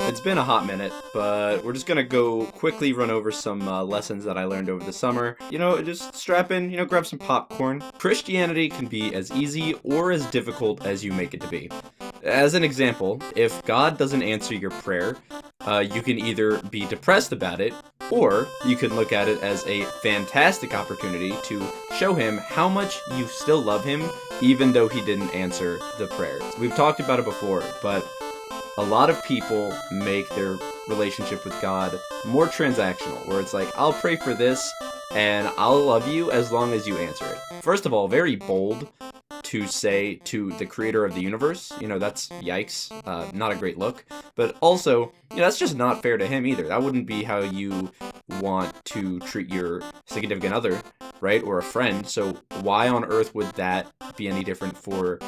It's been a hot minute, but we're just gonna go quickly run over some lessons that I learned over the summer. Just strap in, grab some popcorn. Christianity can be as easy or as difficult as you make it to be. As an example, if God doesn't answer your prayer, you can either be depressed about it, or you can look at it as a fantastic opportunity to show him how much you still love him, even though he didn't answer the prayer. We've talked about it before, but a lot of people make their relationship with God more transactional, where it's like, I'll pray for this, and I'll love you as long as you answer it. First of all, very bold to say to the creator of the universe, that's yikes, not a great look. But also, that's just not fair to him either. That wouldn't be how you want to treat your significant other, right? Or a friend. So why on earth would that be any different for,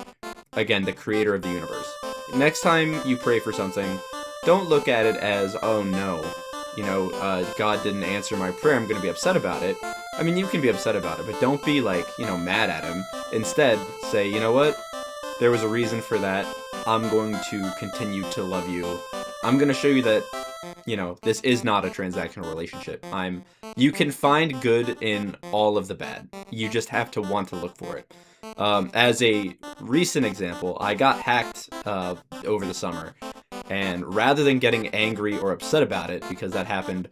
again, the creator of the universe? Next time you pray for something, don't look at it as, oh no, God didn't answer my prayer, I'm going to be upset about it. I mean, you can be upset about it, but don't be mad at him. Instead, say, you know what? There was a reason for that. I'm going to continue to love you. I'm going to show you that, this is not a transactional relationship. You can find good in all of the bad. You just have to want to look for it. As a recent example, I got hacked over the summer, and rather than getting angry or upset about it, because that happened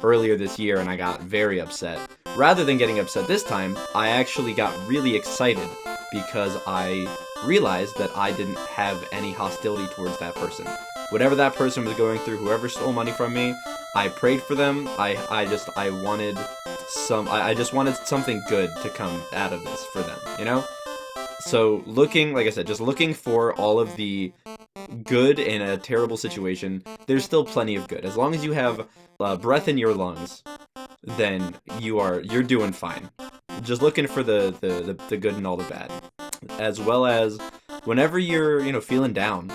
earlier this year and I got very upset, rather than getting upset this time, I actually got really excited because I realized that I didn't have any hostility towards that person. Whatever that person was going through, whoever stole money from me, I prayed for them. I just wanted something good to come out of this for them, So like I said, just looking for all of the good in a terrible situation, there's still plenty of good. As long as you have breath in your lungs, then you're doing fine. Just looking for the good and all the bad. As well as whenever you're, feeling down,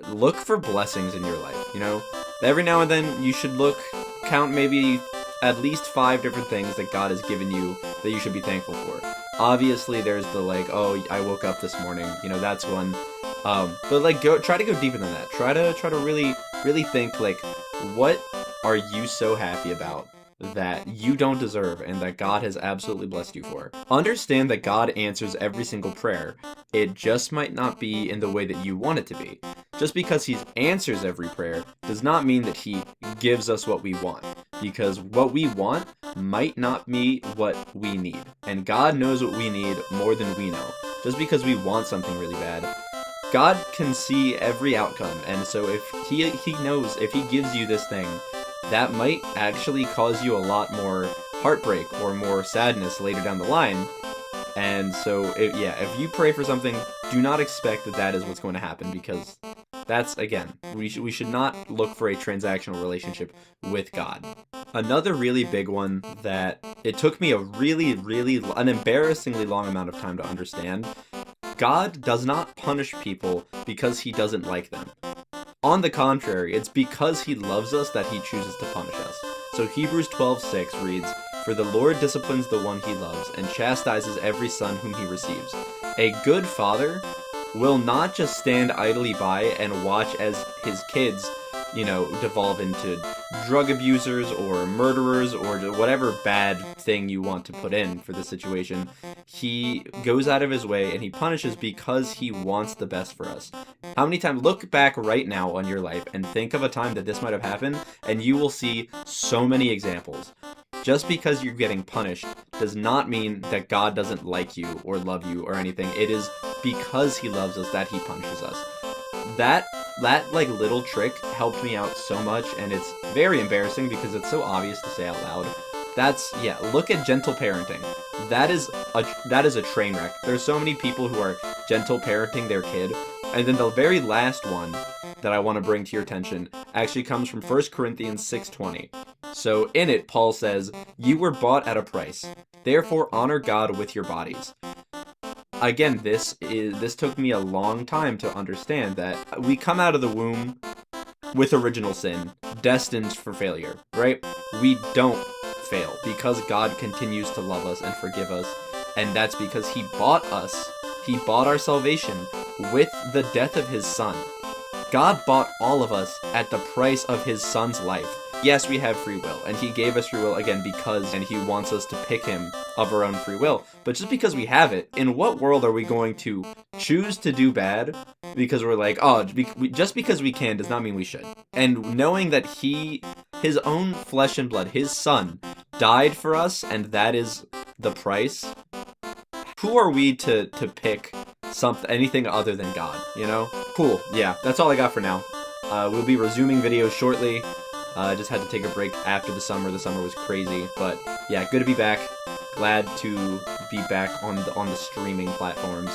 look for blessings in your life, Every now and then you should count maybe at least 5 different things that God has given you that you should be thankful for. Obviously, there's the I woke up this morning, that's one. But try to go deeper than that. Try to really, really think what are you so happy about that you don't deserve and that God has absolutely blessed you for. Understand that God answers every single prayer. It just might not be in the way that you want it to be. Just because he answers every prayer does not mean that he gives us what we want, because what we want might not be what we need. And God knows what we need more than we know. Just because we want something really bad, God can see every outcome. And so if he knows, if he gives you this thing, that might actually cause you a lot more heartbreak or more sadness later down the line. And so, if you pray for something, do not expect that is what's going to happen, because that's, again, we should not look for a transactional relationship with God. Another really big one that it took me an embarrassingly long amount of time to understand: God does not punish people because he doesn't like them. On the contrary, it's because he loves us that he chooses to punish us. So Hebrews 12:6 reads, "For the Lord disciplines the one he loves and chastises every son whom he receives." A good father will not just stand idly by and watch as his kids, devolve into drug abusers or murderers or whatever bad thing you want to put in for the situation. He goes out of his way and he punishes because he wants the best for us. How many times, look back right now on your life and think of a time that this might have happened, and you will see so many examples. Just because you're getting punished does not mean that God doesn't like you or love you or anything. It is because he loves us that he punishes us. That little trick helped me out so much, and it's very embarrassing because it's so obvious to say out loud. Look at gentle parenting. That is a train wreck. There's so many people who are gentle parenting their kid. And then the very last one that I want to bring to your attention actually comes from 1 Corinthians 6:20. So in it, Paul says, "You were bought at a price. Therefore honor God with your bodies." Again, this took me a long time to understand that we come out of the womb with original sin, destined for failure, right? We don't fail because God continues to love us and forgive us, and that's because he bought us. He bought our salvation with the death of his son. God bought all of us at the price of his son's life. Yes, we have free will, and he gave us free will again because, and he wants us to pick him of our own free will. But just because we have it, in what world are we going to choose to do bad because we're like, oh, just because we can does not mean we should. And knowing that his own flesh and blood, his son, died for us, and that is the price, who are we to pick anything other than God, you know? Cool, yeah, that's all I got for now. We'll be resuming videos shortly. Just had to take a break after the summer. The summer was crazy, but yeah, good to be back. Glad to be back on the streaming platforms.